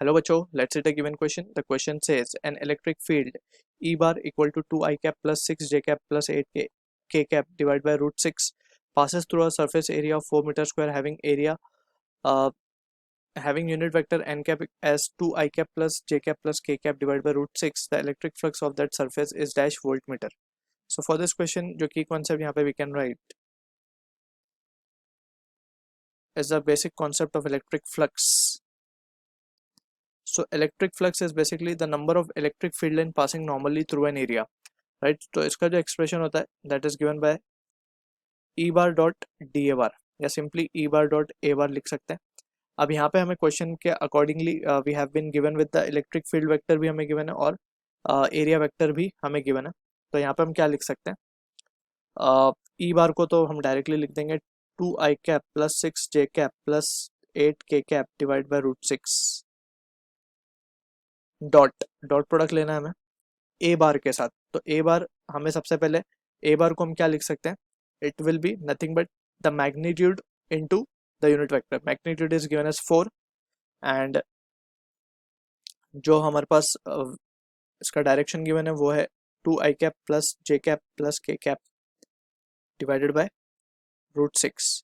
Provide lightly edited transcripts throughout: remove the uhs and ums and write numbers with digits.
Hello बच्चों, let's see the given question. The question says an electric field E bar equal to 2 I cap plus 6 J cap plus 8 K cap divided by root 6 passes through a surface area of 4 meter square uh, having unit vector n cap as 2 I cap plus J cap plus K cap divided by root 6. The electric flux of that surface is dash voltmeter. So for this question, जो key concept यहाँ पे we can write is the basic concept of electric flux. So electric flux is basically the number of electric field line passing normally through an area, right? तो इसका जो expression होता है that is given by E bar dot d a bar या simply E bar dot a bar लिख सकते हैं. अब यहाँ पे हमें क्वेश्चन के accordingly we have been given with the electric field vector भी हमें गिवन है और एरिया वेक्टर भी हमें गिवन है. तो यहाँ पे हम क्या लिख सकते हैं? ई बार को तो हम डायरेक्टली लिख देंगे 2 i cap plus 6 j cap plus 8 k cap divide by root 6 dot product लेना है हमें ए बार के साथ. तो ए बार हमें सबसे पहले ए बार को हम क्या लिख सकते हैं? It will be nothing but the magnitude into the unit vector. Magnitude is given as 4 and जो हमारे पास इसका डायरेक्शन गिवन है वो है 2 i cap plus j cap plus k cap divided by root 6.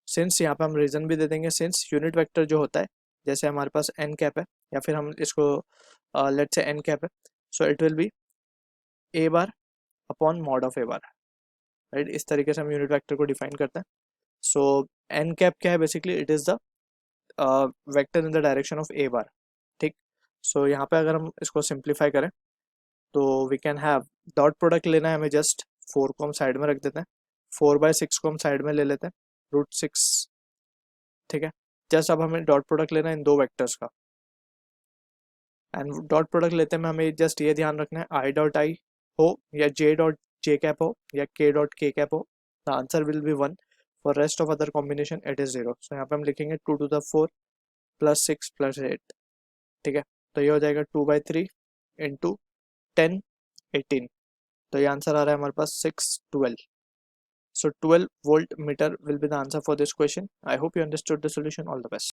Since यहाँ पे हम रीजन भी दे देंगे, सिंस यूनिट वेक्टर जो होता है जैसे हमारे पास एन कैप है या फिर हम इसको लेट्स से एन कैप है, so it will B A bar upon mod of a bar, right? इस तरीके से हम यूनिट वेक्टर को डिफाइन करते हैं. सो एन कैप क्या है? Basically it is the vector in the direction of a bar, ठीक. सो यहाँ पे अगर हम इसको सिंप्लीफाई करें तो we can have dot product लेना है हमें. जस्ट 4 को हम साइड में रख देते हैं, 4/6 को हम साइड में ले लेते हैं, रूट 6, ठीक है. जस्ट अब हमें डॉट प्रोडक्ट लेना है इन दो वेक्टर्स का एंड डॉट प्रोडक्ट लेते में हमें जस्ट ये ध्यान रखना है आई डॉट आई हो या जे डॉट जे कैप हो या के डॉट के कैप हो, the answer will be 1. For rest of other combination it is 0. सो यहाँ पे हम लिखेंगे 2 to the 4 प्लस 6 प्लस 8, ठीक है. तो ये हो जाएगा 2/3 इंटू 10 18. तो ये आंसर आ रहा है हमारे पास 612. So 12 volt meter will be the answer for this question. I hope you understood the solution. All the best.